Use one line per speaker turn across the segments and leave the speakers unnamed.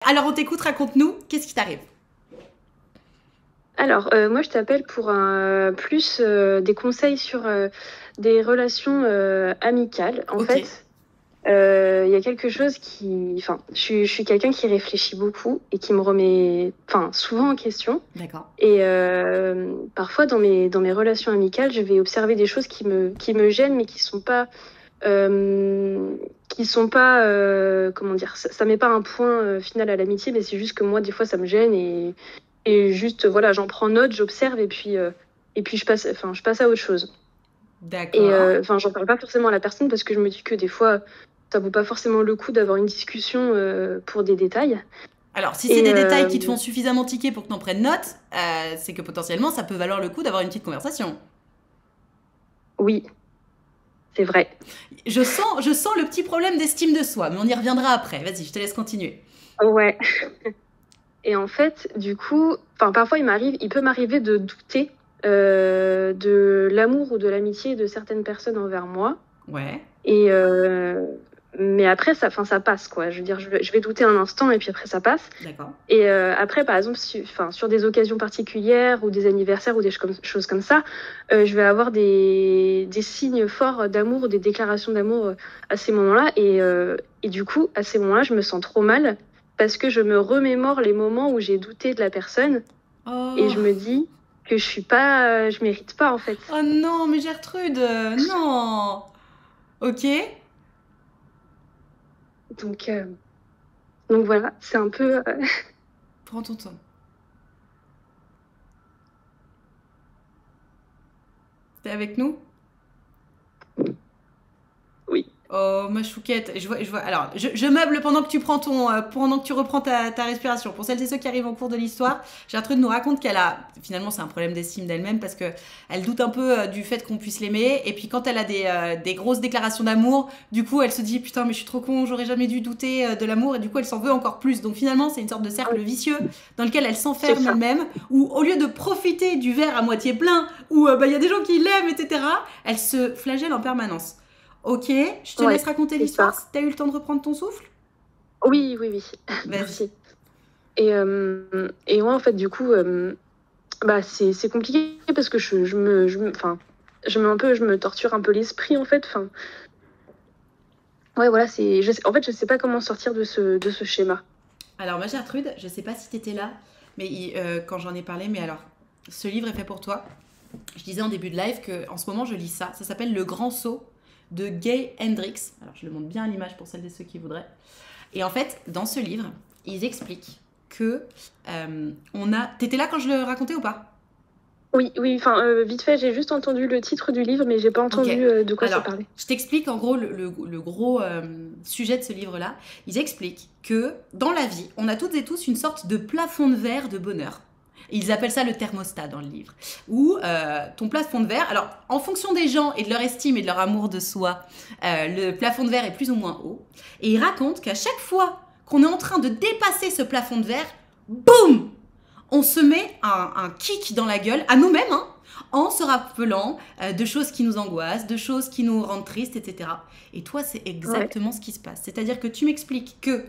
Alors on t'écoute, raconte-nous, qu'est-ce qui t'arrive?
Alors, moi, je t'appelle pour plus des conseils sur des relations amicales. En
Ok,
fait, il y a quelque chose qui... Enfin, je suis quelqu'un qui réfléchit beaucoup et qui me remet souvent en question.
d'accord.
Et parfois, dans mes relations amicales, je vais observer des choses qui me gênent, mais qui sont pas, comment dire, ça met pas un point final à l'amitié, mais c'est juste que moi, des fois, ça me gêne et juste, voilà, j'en prends note, j'observe et puis je passe à autre chose. Et
D'accord.
j'en parle pas forcément à la personne parce que je me dis que des fois, ça vaut pas forcément le coup d'avoir une discussion pour des détails.
Alors si c'est
Et
des détails qui te font suffisamment tiquer pour que t'en prennes note, c'est que potentiellement ça peut valoir le coup d'avoir une petite conversation.
oui, c'est vrai.
Je sens le petit problème d'estime de soi, mais on y reviendra après. Vas-y, je te laisse continuer.
Ouais. Et en fait, du coup, parfois il peut m'arriver de douter de l'amour ou de l'amitié de certaines personnes envers moi.
Ouais,
Et mais après, ça passe, quoi. Je veux dire, je vais douter un instant et puis après, ça passe.
d'accord.
Et après, par exemple, sur des occasions particulières ou des anniversaires ou des choses comme ça, je vais avoir des signes forts d'amour ou des déclarations d'amour à ces moments-là. Et du coup, à ces moments-là, je me sens trop mal parce que je me remémore les moments où j'ai douté de la personne et je
Oh,
me dis que je mérite pas, en fait.
oh non, mais Gertrude, non. Ok,
Donc, euh, donc voilà, c'est un peu...
prends ton temps. T'es avec nous?
oui.
Oh, ma chouquette. Je vois. Alors, je meuble pendant que tu prends pendant que tu reprends ta respiration. Pour celles et ceux qui arrivent en cours de l'histoire, Gertrude nous raconte qu'elle a, finalement, c'est un problème d'estime d'elle-même parce que elle doute un peu du fait qu'on puisse l'aimer. Et puis, quand elle a des grosses déclarations d'amour, du coup, elle se dit, putain, mais je suis trop con, j'aurais jamais dû douter de l'amour. Et du coup, elle s'en veut encore plus. Donc, finalement, c'est une sorte de cercle
Oui,
vicieux dans lequel elle
c'est
s'enferme
ça.
elle-même, où au lieu de profiter du verre à moitié plein, où bah, y a des gens qui l'aiment, etc., elle se flagelle en permanence. Ok, je te laisse
Ouais,
raconter
c'est
l'histoire
ça.
si t'as eu le temps de reprendre ton souffle.
Oui, oui, oui.
Vas-y.
Merci. Et moi, en fait, du coup, c'est compliqué parce que je me torture un peu l'esprit, en fait. Ouais, voilà, en fait, je sais pas comment sortir de ce schéma.
Alors, ma Gertrude, je sais pas si t'étais là, mais quand j'en ai parlé, mais alors, ce livre est fait pour toi. Je disais en début de live que en ce moment je lis ça. Ça s'appelle Le Grand Saut de Gay Hendricks. Alors, je le montre bien à l'image pour celles et ceux qui voudraient. Et en fait, dans ce livre, ils expliquent que on a. T'étais là quand je le racontais ou pas?
Oui, oui, vite fait, j'ai juste entendu le titre du livre, mais j'ai pas
Ok.
entendu de quoi ça
Alors,
parlait.
je t'explique en gros le gros sujet de ce livre-là. Ils expliquent que dans la vie, on a toutes et tous une sorte de plafond de verre de bonheur. Ils appellent ça le thermostat dans le livre. Où ton plafond de verre, alors en fonction des gens et de leur estime et de leur amour de soi, le plafond de verre est plus ou moins haut. Et ils racontent qu'à chaque fois qu'on est en train de dépasser ce plafond de verre, boum, on se met un kick dans la gueule, à nous-mêmes, hein, en se rappelant de choses qui nous angoissent, de choses qui nous rendent tristes, etc. Et toi, c'est
Ouais,
exactement ce qui se passe. C'est-à-dire que tu m'expliques que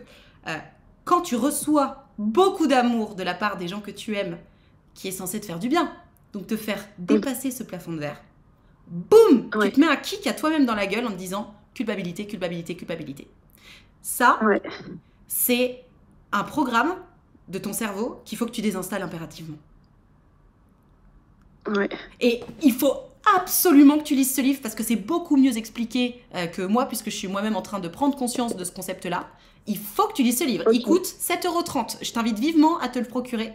euh, quand tu reçois beaucoup d'amour de la part des gens que tu aimes, qui est censé te faire du bien, donc te faire
oui,
dépasser ce plafond de verre, boum, tu
ouais,
te mets un kick à toi-même dans la gueule en te disant culpabilité, culpabilité, culpabilité. Ça,
ouais,
c'est un programme de ton cerveau qu'il faut que tu désinstalles impérativement.
ouais.
Et il faut absolument que tu lises ce livre parce que c'est beaucoup mieux expliqué que moi, puisque je suis moi-même en train de prendre conscience de ce concept-là. Il faut que tu lises ce livre. Il
Ok,
coûte 7,30 €. Je t'invite vivement à te le procurer.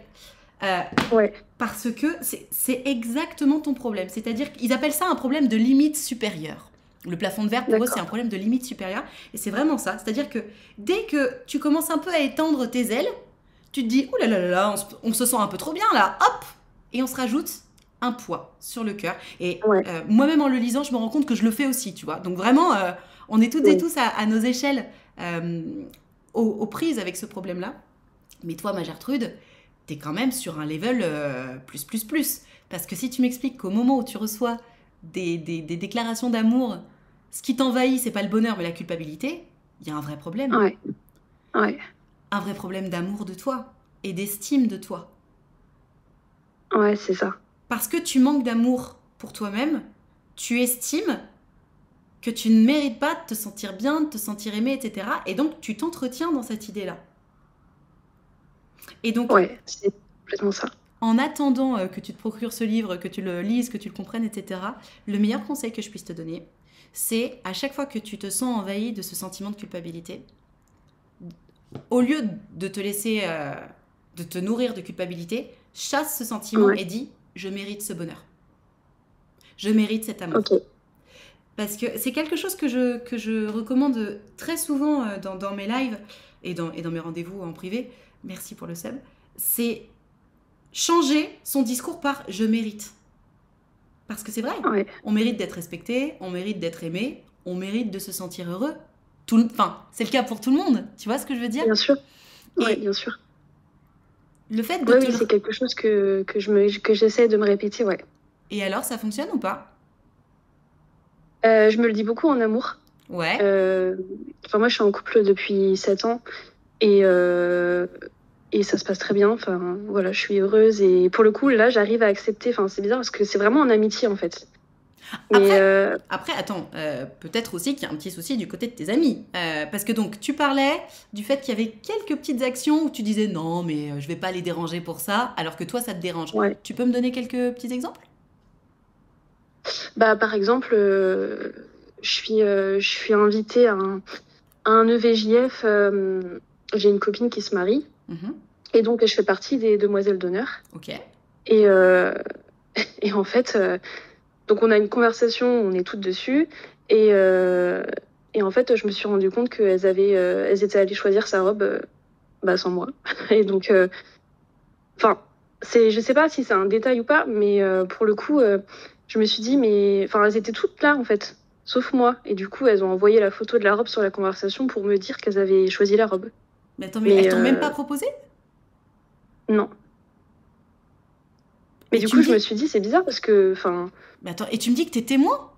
euh,
ouais,
Parce que c'est exactement ton problème. C'est-à-dire qu'ils appellent ça un problème de limite supérieure. Le plafond de verre, pour eux, c'est un
d'accord.
problème de limite supérieure. Et c'est vraiment ça. C'est-à-dire que dès que tu commences un peu à étendre tes ailes, tu te dis, ouh là là là là, on se sent un peu trop bien là, hop, et on se rajoute un poids sur le cœur. Et
Ouais,
moi-même en le lisant, je me rends compte que je le fais aussi, tu vois. Donc vraiment, on est toutes et
oui,
tous à nos échelles euh, aux prises avec ce problème-là. Mais toi, ma Gertrude, t'es quand même sur un level plus, plus, plus. Parce que si tu m'expliques qu'au moment où tu reçois des déclarations d'amour, ce qui t'envahit, c'est pas le bonheur, mais la culpabilité, il y a un vrai problème.
ouais, ouais.
un vrai problème d'amour de toi et d'estime de toi.
Ouais, c'est ça.
Parce que tu manques d'amour pour toi-même, tu estimes que tu ne mérites pas de te sentir bien, de te sentir aimé, etc. Et donc, tu t'entretiens dans cette idée-là. Et donc,
Ouais, c'est complètement ça.
en attendant que tu te procures ce livre, que tu le lises, que tu le comprennes, etc., le meilleur conseil que je puisse te donner, c'est à chaque fois que tu te sens envahi de ce sentiment de culpabilité, au lieu de te laisser, de te nourrir de culpabilité, chasse ce sentiment
Ouais,
et dis, je mérite ce bonheur. Je mérite cet amour.
ok.
Parce que c'est quelque chose que je recommande très souvent dans mes lives et dans mes rendez-vous en privé. Merci pour le sub. C'est changer son discours par je mérite. Parce que c'est vrai,
Ouais,
on mérite d'être respecté, on mérite d'être aimé, on mérite de se sentir heureux. Enfin, c'est le cas pour tout le monde, tu vois ce que je veux dire?
bien sûr. Ouais,
Et
bien sûr.
le fait de
Ouais,
te
oui,
le...
c'est quelque chose que j'essaie de me répéter, ouais.
Et alors, ça fonctionne ou pas?
Je me le dis beaucoup en amour.
Ouais.
Euh, Enfin, moi, je suis en couple depuis 7 ans et, euh, et ça se passe très bien. Enfin, voilà, je suis heureuse et pour le coup, là, j'arrive à accepter. Enfin, c'est bizarre parce que c'est vraiment en amitié, en fait. Mais
Après, attends, peut-être aussi qu'il y a un petit souci du côté de tes amis. Parce que donc, tu parlais du fait qu'il y avait quelques petites actions où tu disais non, mais je vais pas les déranger pour ça, alors que toi, ça te dérange.
ouais.
Tu peux me donner quelques petits exemples?
Bah, par exemple, je suis invitée à un EVJF. J'ai une copine qui se marie
Mhm.
et donc je fais partie des demoiselles d'honneur.
Ok.
Et, euh, et en fait, donc on a une conversation, on est toutes dessus. Et, euh, et en fait, je me suis rendu compte elles étaient allées choisir sa robe bah, sans moi. Et donc, enfin, je sais pas si c'est un détail ou pas, mais pour le coup, je me suis dit, mais, enfin, elles étaient toutes là en fait, sauf moi. Et du coup, elles ont envoyé la photo de la robe sur la conversation pour me dire qu'elles avaient choisi la robe.
Mais attends, mais elles
Mais
t'ont même pas proposé?
non. Mais
Et
du
tu
coup,
me
je me
dis,
suis dit, c'est bizarre parce que, enfin,
mais attends, et tu me dis que t'es témoin?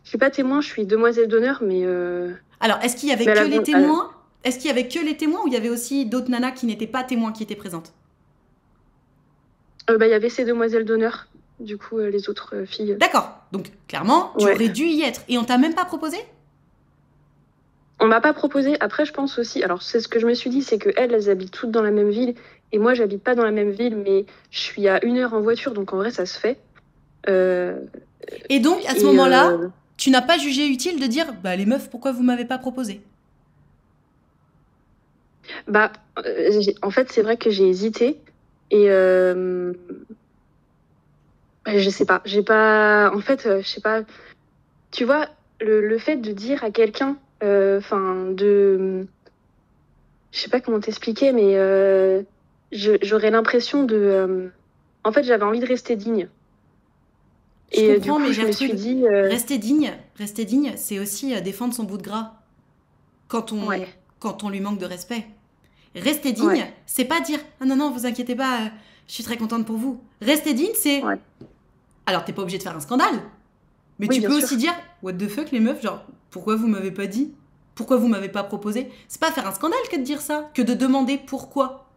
je suis pas témoin, je suis demoiselle d'honneur,
Alors, est-ce qu'il y avait
mais
que les témoins? Est-ce qu'il y avait que les témoins ou il y avait aussi d'autres nanas qui n'étaient pas témoins qui étaient présentes?
bah, il y avait ces demoiselles d'honneur, du coup, les autres filles.
D'accord. Donc, clairement, tu
Ouais.
aurais dû y être. Et on t'a même pas proposé?
On m'a pas proposé. Après, je pense aussi. Alors, c'est ce que je me suis dit, c'est que elles habitent toutes dans la même ville. Et moi, j'habite pas dans la même ville, mais je suis à 1 heure en voiture. Donc, en vrai, ça se fait. Euh,
Et donc, à ce
et
moment-là, tu n'as pas jugé utile de dire, bah les meufs, pourquoi vous m'avez pas proposé?
bah, en fait, c'est vrai que j'ai hésité. Et bah, je sais pas. J'ai pas. En fait, je sais pas. Tu vois, le fait de dire à quelqu'un, enfin, je sais pas comment t'expliquer, mais j'aurais l'impression en fait, j'avais envie de rester digne.
Je
Et du
comprends,
coup,
mais
je me suis
Gertrude,
dit,
rester digne, c'est aussi défendre son bout de gras quand
ouais,
quand on lui manque de respect. Rester
ouais,
digne, c'est pas dire, ah non, non, vous inquiétez pas, je suis très contente pour vous. Rester digne, c'est,
ouais.
alors t'es pas obligé de faire un scandale, mais
Oui,
tu
bien
peux aussi
sûr.
dire, what the fuck les meufs, genre, pourquoi vous m'avez pas dit? Pourquoi vous m'avez pas proposé? C'est pas faire un scandale que de dire ça, que de demander pourquoi.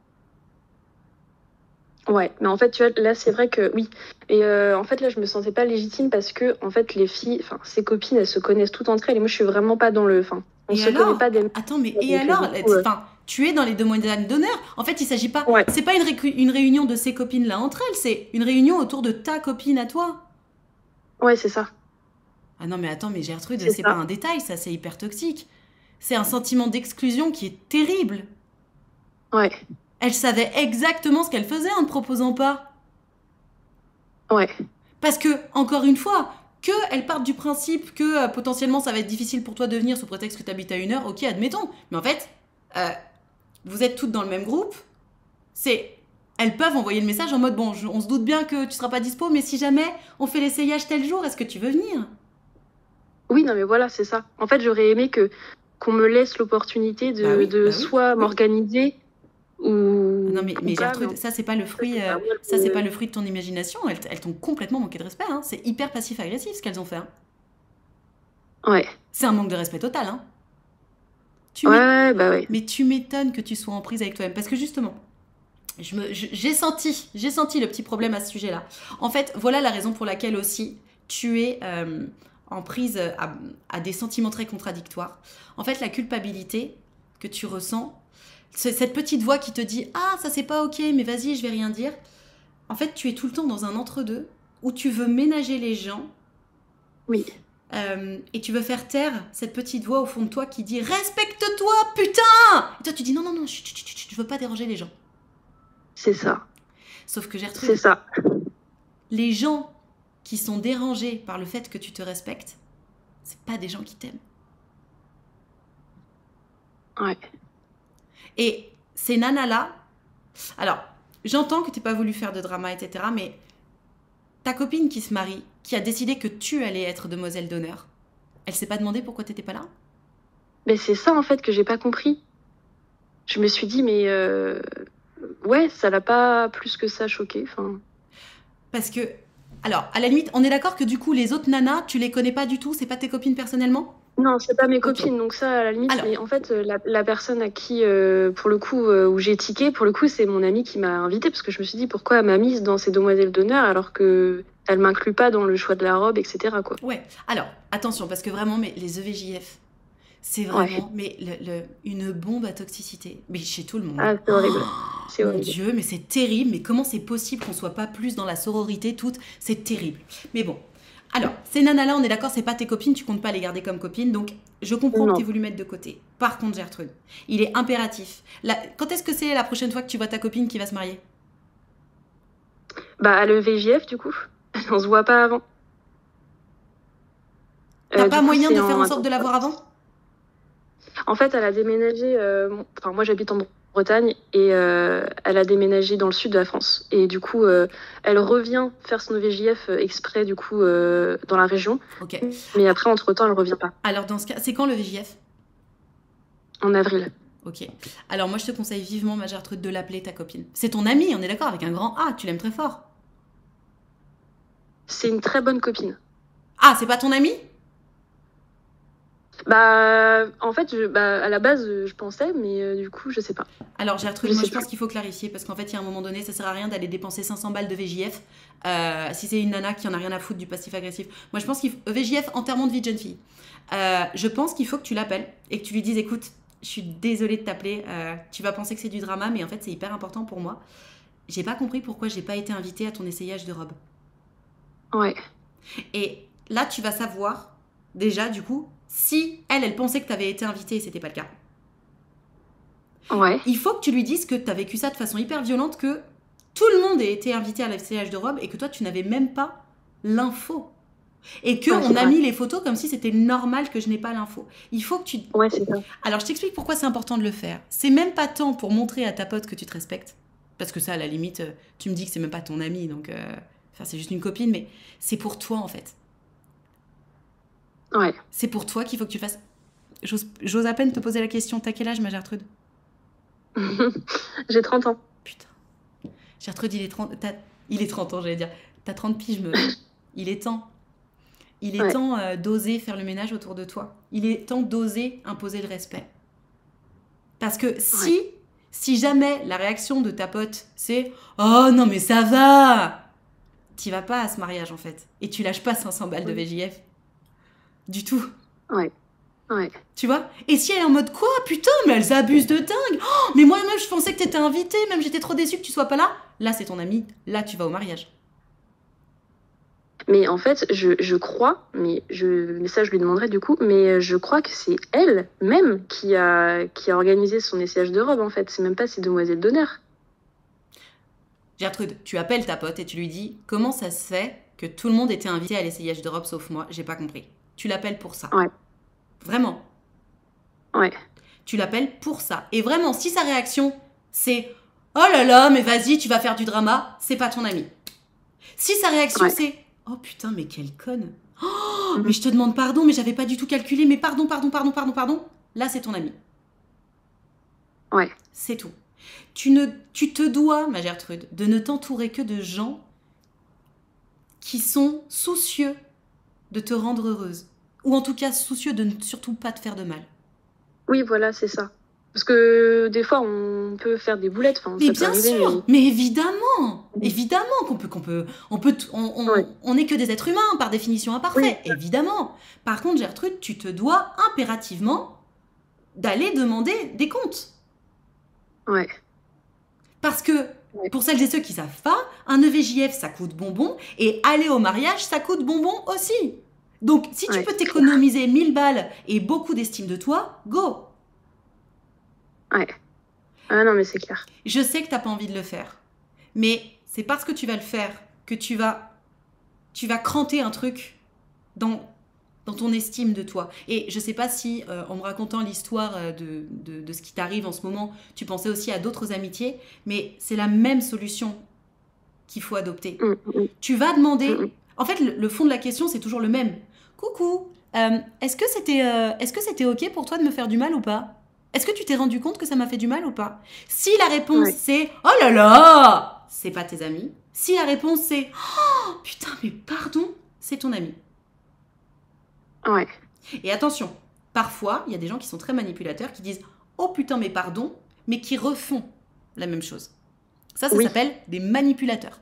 Ouais, mais en fait, tu vois, là, c'est vrai que oui. Et en fait, là, je me sentais pas légitime parce que, en fait, les filles, enfin, ses copines, elles se connaissent toutes entre elles et moi, je suis vraiment pas dans le. Enfin, on
Et
se connaît
alors?
pas d'elles.
Attends, mais et
Donc,
alors?
du coup,
Enfin, tu es dans les demoiselles d'honneur. En fait, il s'agit pas.
ouais,
C'est pas une réunion de ces copines là entre elles, c'est une réunion autour de ta copine à toi.
ouais, c'est ça.
Ah non, mais attends, mais Gertrude,
C'est
c'est pas
ça.
un détail, ça, c'est hyper toxique. C'est un sentiment d'exclusion qui est terrible.
Ouais,
Elle savait exactement ce qu'elle faisait en ne proposant pas.
ouais,
Parce que, encore une fois, que elle parte du principe que potentiellement ça va être difficile pour toi de venir sous prétexte que tu habites à 1 heure, ok, admettons. Mais en fait, euh, vous êtes toutes dans le même groupe. C'est. Elles peuvent envoyer le message en mode bon, on se doute bien que tu seras pas dispo, mais si jamais on fait l'essayage tel jour, est-ce que tu veux venir?
oui, non, mais voilà, c'est ça. En fait, j'aurais aimé que qu'on me laisse l'opportunité de
Bah oui,
soit
oui.
m'organiser
Ah non,
ou
mais
pas, mais en
Gertrude, ça c'est pas le
fait,
fruit,
bah, ouais,
ça c'est pas le fruit de ton imagination. Elles t'ont complètement manqué de respect. Hein. C'est hyper passif-agressif ce qu'elles ont fait. Hein.
ouais,
C'est un manque de respect total. Hein. Tu m'é-
Ouais, bah ouais.
Mais tu m'étonnes que tu sois en prise avec toi-même. Parce que justement, j'ai senti le petit problème à ce sujet-là. En fait, voilà la raison pour laquelle aussi tu es en prise à des sentiments très contradictoires. En fait, la culpabilité que tu ressens, cette petite voix qui te dit ah ça c'est pas ok mais vas-y je vais rien dire. En fait, tu es tout le temps dans un entre-deux où tu veux ménager les gens
Oui,
et tu veux faire taire cette petite voix au fond de toi qui dit respecte-toi putain. Et toi tu dis non non non chut, chut, chut, chut, je veux pas déranger les gens.
c'est ça.
Sauf que
C'est
Gertrude,
ça.
les gens qui sont dérangés par le fait que tu te respectes, c'est pas des gens qui t'aiment.
Ouais.
Et ces nanas-là, alors, j'entends que t'aies pas voulu faire de drama, etc., mais ta copine qui se marie, qui a décidé que tu allais être demoiselle d'honneur, elle s'est pas demandé pourquoi t'étais pas là?
Mais c'est ça, en fait, que j'ai pas compris. Je me suis dit, mais ouais, ça l'a pas plus que ça choqué. Enfin,
Parce que, alors, à la limite, on est d'accord que du coup, les autres nanas, tu les connais pas du tout, c'est pas tes copines personnellement?
non, c'est pas mes
Ok.
copines, donc ça, à la limite,
Alors,
mais en fait, la personne à qui, pour le coup, où j'ai tiqué, pour le coup, c'est mon amie qui m'a invitée, parce que je me suis dit, pourquoi elle m'a mise dans ces demoiselles d'honneur alors que elle m'inclut pas dans le choix de la robe, etc., quoi.
ouais. Alors, attention, parce que vraiment, mais les EVJF, c'est
Ouais.
vraiment mais une bombe à toxicité. Mais chez tout le monde.
Ah, c'est
Oh,
horrible. C'est
mon
horrible.
Dieu, mais c'est terrible. Mais comment c'est possible qu'on soit pas plus dans la sororité toute? C'est terrible. Mais bon. Alors, ces nanas-là, on est d'accord, c'est pas tes copines, tu comptes pas les garder comme copines, donc je comprends que tu
Non.
aies voulu mettre de côté. Par contre, Gertrude, il est impératif. Quand est-ce que c'est la prochaine fois que tu vois ta copine qui va se marier?
Bah, à le VJF, du coup, on se voit pas avant.
T'as
Du
pas
coup,
moyen
c'est
de faire
en...
en sorte de
Attends.
la voir avant?
En fait, elle a déménagé. Enfin, moi, j'habite en Bretagne et elle a déménagé dans le sud de la France. Et du coup, elle revient faire son VJF exprès, du coup, dans la région.
Ok.
Mais après, entre-temps, elle revient pas.
Alors, dans ce cas, c'est quand le VJF?
En avril.
Ok. Alors, moi, je te conseille vivement, ma Gertrude, de l'appeler ta copine. C'est ton amie, on est d'accord, avec un grand A, tu l'aimes très fort.
C'est une très bonne copine.
Ah, c'est pas ton amie?
Bah, en fait, bah, à la base, je pensais, mais du coup, je sais pas.
Alors Gertrude,
Je
moi
sais
je pense
plus.
qu'il faut clarifier parce qu'en fait, il y a un moment donné, ça sert à rien d'aller dépenser 500 balles de VJF si c'est une nana qui en a rien à foutre du passif agressif. Moi je pense qu'il faut... VJF, enterrement de vie de jeune fille. Je pense qu'il faut que tu l'appelles et que tu lui dises écoute, je suis désolée de t'appeler, tu vas penser que c'est du drama, mais en fait c'est hyper important pour moi. J'ai pas compris pourquoi j'ai pas été invitée à ton essayage de robe.
Ouais.
Et là, tu vas savoir déjà du coup si elle pensait que tu avais été invitée et c'était pas le cas.
Ouais.
Il faut que tu lui dises que tu as vécu ça de façon hyper violente, que tout le monde ait été invité à l'essayage de robe et que toi, tu n'avais même pas l'info. Et
Ouais, c'est
qu'on a
vrai.
mis les photos comme si c'était normal que je n'ai pas l'info. Il faut que tu...
Ouais, c'est ça.
Alors, je t'explique pourquoi c'est important de le faire. C'est même pas tant pour montrer à ta pote que tu te respectes. Parce que ça, à la limite, tu me dis que c'est même pas ton ami, donc... Enfin, c'est juste une copine, mais c'est pour toi, en fait.
Ouais.
C'est pour toi qu'il faut que tu fasses... J'ose à peine te poser la question. T'as quel âge, ma Gertrude?
J'ai 30 ans.
Putain. Gertrude, il est 30 ans, j'allais dire. T'as 30 piges, meuf. Il est temps. Il est
Ouais.
temps d'oser faire le ménage autour de toi. Il est temps d'oser imposer le respect. Parce que si jamais la réaction de ta pote, c'est « Oh non mais ça va !» T'y vas pas à ce mariage en fait. Et tu lâches pas 500 balles de VJF. Du tout.
Ouais. Ouais.
Tu vois? Et si elle est en mode quoi? Putain, mais elles abusent de dingue! Oh, mais moi-même, je pensais que t'étais invitée, même j'étais trop déçue que tu sois pas là. Là, c'est ton ami, là, tu vas au mariage.
Mais en fait, je crois, mais ça je lui demanderai du coup, mais je crois que c'est elle même qui a organisé son essayage de robe en fait. C'est même pas ses demoiselles d'honneur.
Gertrude, tu appelles ta pote et tu lui dis comment ça se fait que tout le monde était invité à l'essayage de robe sauf moi, j'ai pas compris. Tu l'appelles pour ça.
Ouais.
Vraiment.
Ouais.
Tu l'appelles pour ça. Et vraiment, si sa réaction, c'est oh là là, mais vas-y, tu vas faire du drama, c'est pas ton ami. Si sa réaction,
Ouais.
c'est oh putain, mais quelle conne. Oh,
Mhm.
mais je te demande pardon, mais j'avais pas du tout calculé, mais pardon, pardon, pardon, pardon, pardon. Là, c'est ton ami.
Ouais.
C'est tout. Tu te dois, ma Gertrude, de ne t'entourer que de gens qui sont soucieux de te rendre heureuse. Ou en tout cas, soucieux de ne surtout pas te faire de mal.
Oui, voilà, c'est ça. Parce que des fois, on peut faire des boulettes, enfin,
Mais
ça peut
bien
arriver,
sûr, mais évidemment,
mais...
évidemment
Ouais.
on n'est que des êtres humains, par définition
Oui,
imparfaits, évidemment. Par contre, Gertrude, tu te dois impérativement d'aller demander des comptes.
ouais,
Parce que,
ouais,
pour celles et ceux qui savent pas, un EVJF, ça coûte bonbon, et aller au mariage, ça coûte bonbon aussi. Donc, si tu
ouais,
peux
c'est clair.
t'économiser 1000 balles et beaucoup d'estime de toi, go.
Ouais. Ah non, mais c'est clair.
Je sais que t'as pas envie de le faire, mais c'est parce que tu vas le faire que tu vas cranter un truc dans, dans ton estime de toi. Et je sais pas si, en me racontant l'histoire de ce qui t'arrive en ce moment, tu pensais aussi à d'autres amitiés, mais c'est la même solution qu'il faut adopter.
Mm, mm,
Tu vas
mm,
demander.
mm.
En fait, le fond de la question, c'est toujours le même. Coucou, est-ce que c'était ok pour toi de me faire du mal ou pas? Est-ce que tu t'es rendu compte que ça m'a fait du mal ou pas? Si la réponse
Ouais,
c'est oh là là, c'est pas tes amis. Si la réponse c'est oh putain mais pardon, c'est ton ami.
ouais,
Et attention, parfois il y a des gens qui sont très manipulateurs qui disent oh putain mais pardon, mais qui refont la même chose. Ça
oui,
s'appelle des manipulateurs.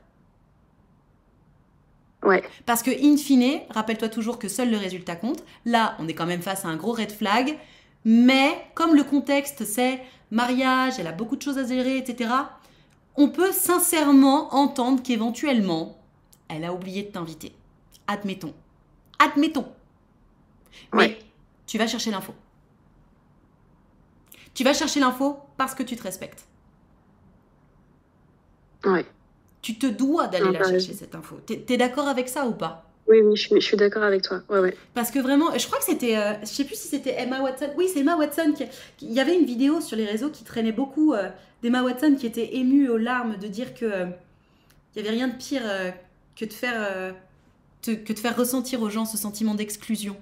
ouais,
Parce que, in fine, rappelle-toi toujours que seul le résultat compte. Là, on est quand même face à un gros red flag. Mais comme le contexte, c'est mariage, elle a beaucoup de choses à gérer, etc., on peut sincèrement entendre qu'éventuellement, elle a oublié de t'inviter. Admettons. Admettons.
ouais,
Mais tu vas chercher l'info. Tu vas chercher l'info parce que tu te respectes.
ouais.
Tu te dois d'aller
Non,
la
t'as
chercher,
raison.
cette info. T'es d'accord avec ça ou pas?
Oui, oui, je suis d'accord avec toi. Ouais, ouais.
Parce que vraiment, je crois que c'était, je sais plus si c'était Emma Watson. Oui, c'est Emma Watson. Il y avait une vidéo sur les réseaux qui traînait beaucoup d'Emma Watson qui était émue aux larmes de dire que il y avait rien de pire que de faire que de faire ressentir aux gens ce sentiment d'exclusion.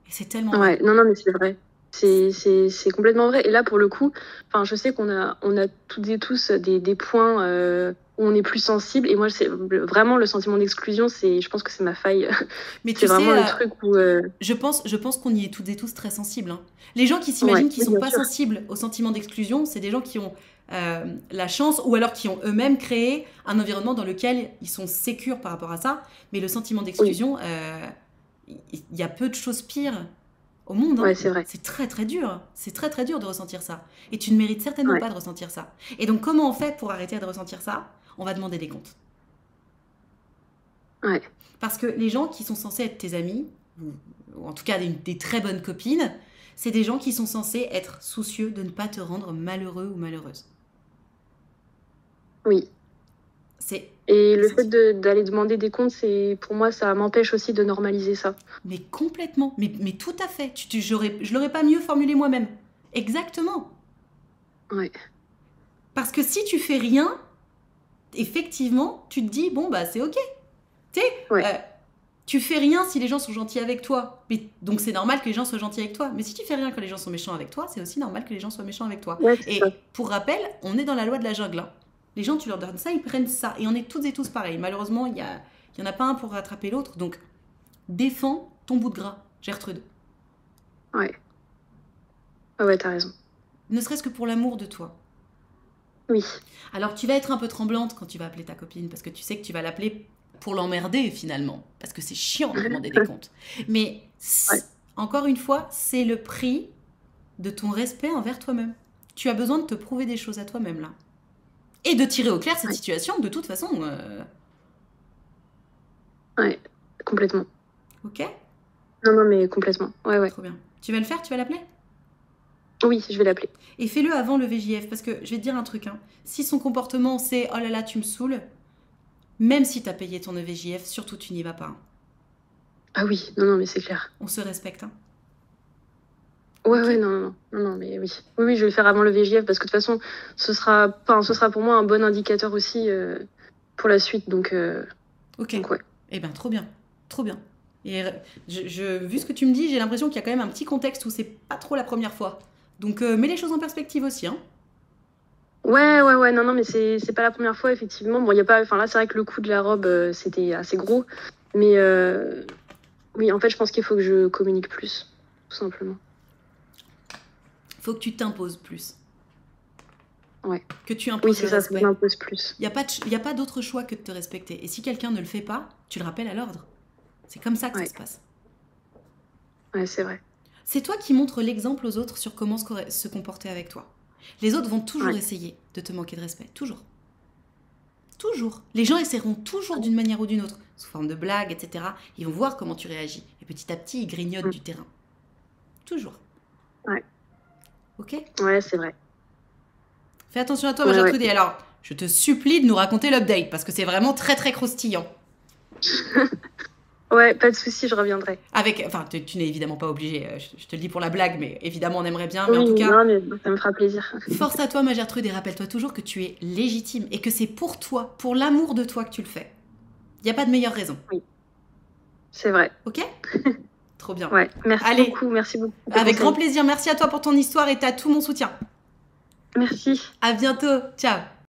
Et c'est tellement vrai.
Ouais, non, non, mais c'est vrai. C'est complètement vrai. Et là, pour le coup, enfin, je sais on a toutes et tous des points où on est plus sensible. Et moi, c'est vraiment le sentiment d'exclusion, je pense que c'est ma faille.
Mais
C'est
tu
vraiment
sais,
le truc où,
je pense qu'on y est toutes et tous très sensibles, hein. Les gens qui
ouais,
s'imaginent qu'ils
oui,
sont
bien
pas
sûr.
sensibles au sentiment d'exclusion, c'est des gens qui ont la chance ou alors qui ont eux-mêmes créé un environnement dans lequel ils sont sécures par rapport à ça. Mais le sentiment
Oui,
d'exclusion, il y a peu de choses pires au monde,
ouais,
hein.
c'est vrai.
C'est très très dur. C'est très très dur de ressentir ça. Et tu ne mérites certainement
Ouais,
pas de ressentir ça. Et donc comment on fait pour arrêter de ressentir ça? On va demander des comptes.
ouais,
Parce que les gens qui sont censés être tes amis, ou en tout cas des très bonnes copines, c'est des gens qui sont censés être soucieux de ne pas te rendre malheureux ou malheureuse.
oui.
C'est
Et le fait
essentiel.
d'aller demander des comptes, pour moi, ça m'empêche aussi de normaliser ça.
Mais complètement, mais tout à fait. Je l'aurais pas mieux formulé moi-même. Exactement.
Ouais,
Parce que si tu fais rien, effectivement, tu te dis, bon, bah c'est ok. Tu sais,
ouais,
tu fais rien si les gens sont gentils avec toi. Mais, donc c'est normal que les gens soient gentils avec toi. Mais si tu fais rien quand les gens sont méchants avec toi, c'est aussi normal que les gens soient méchants avec toi.
ouais, c'est ça.
Et pour rappel, on est dans la loi de la jungle, hein. Les gens, tu leur donnes ça, ils prennent ça. Et on est toutes et tous pareils. Malheureusement, il y en a pas un pour rattraper l'autre. Donc, défends ton bout de gras, Gertrude.
Ouais, ah ouais, t'as raison.
Ne serait-ce que pour l'amour de toi.
Oui,
Alors, tu vas être un peu tremblante quand tu vas appeler ta copine, parce que tu sais que tu vas l'appeler pour l'emmerder finalement. Parce que c'est chiant de demander des comptes. Mais,
ouais,
encore une fois, c'est le prix de ton respect envers toi-même. Tu as besoin de te prouver des choses à toi-même là. Et de tirer au clair cette
ouais,
situation, de toute façon.
ouais, complètement.
Ok?
Non, non, mais complètement. Ouais, ouais.
Trop bien. Tu vas le faire, tu vas l'appeler?
Oui, je vais l'appeler.
Et fais-le avant le VJF, parce que je vais te dire un truc, hein. Si son comportement c'est oh là là, tu me saoules, même si t'as payé ton EVJF, surtout tu n'y vas pas, hein.
Ah oui, non, non, mais c'est clair.
On se respecte, hein.
Ouais,
Ok?
ouais, non, non, non, non, non, mais oui. Oui, oui, je vais le faire avant le VJF parce que de toute façon, ce sera pour moi un bon indicateur aussi pour la suite.
Ok.
Donc ouais.
Eh ben, trop bien. Trop bien. Et vu ce que tu me dis, j'ai l'impression qu'il y a quand même un petit contexte où c'est pas trop la première fois. Donc, mets les choses en perspective aussi, hein.
Ouais, ouais, ouais, non, non, mais c'est pas la première fois, effectivement. Bon, il y a pas, enfin là, c'est vrai que le coût de la robe, c'était assez gros. Mais oui, en fait, je pense qu'il faut que je communique plus, tout simplement.
faut que tu t'imposes plus.
Ouais.
Que tu
Oui,
imposes
c'est
le
ça, ça
respect.
m'impose plus.
Il n'y a pas d'autre choix que de te respecter. Et si quelqu'un ne le fait pas, tu le rappelles à l'ordre. C'est comme ça que ça
Ouais,
se passe.
ouais, c'est vrai.
C'est toi qui montres l'exemple aux autres sur comment se comporter avec toi. Les autres vont toujours
Ouais.
essayer de te manquer de respect. Toujours. Toujours. Les gens essaieront toujours d'une manière ou d'une autre, sous forme de blague, etc. Ils vont voir comment tu réagis. Et petit à petit, ils grignotent
Mm.
du terrain. Toujours.
Ouais,
Ok?
ouais, c'est vrai.
Fais attention à toi, ma
Ouais, ouais.
Gertrude. Et alors, je te supplie de nous raconter l'update, parce que c'est vraiment très très croustillant.
Ouais, pas de souci, je reviendrai.
Enfin, tu n'es évidemment pas obligé, je te le dis pour la blague, mais évidemment on aimerait bien. Mais en
Oui,
tout cas,
non, mais ça me fera plaisir.
force à toi, ma Gertrude, et rappelle-toi toujours que tu es légitime et que c'est pour toi, pour l'amour de toi que tu le fais. Il n'y a pas de meilleure raison.
Oui, c'est vrai.
Ok? Trop bien.
Ouais, merci
Allez,
beaucoup, merci beaucoup pour tes
avec grand
conseils.
plaisir. Merci à toi pour ton histoire et t'as tout mon soutien.
Merci.
À bientôt. Ciao.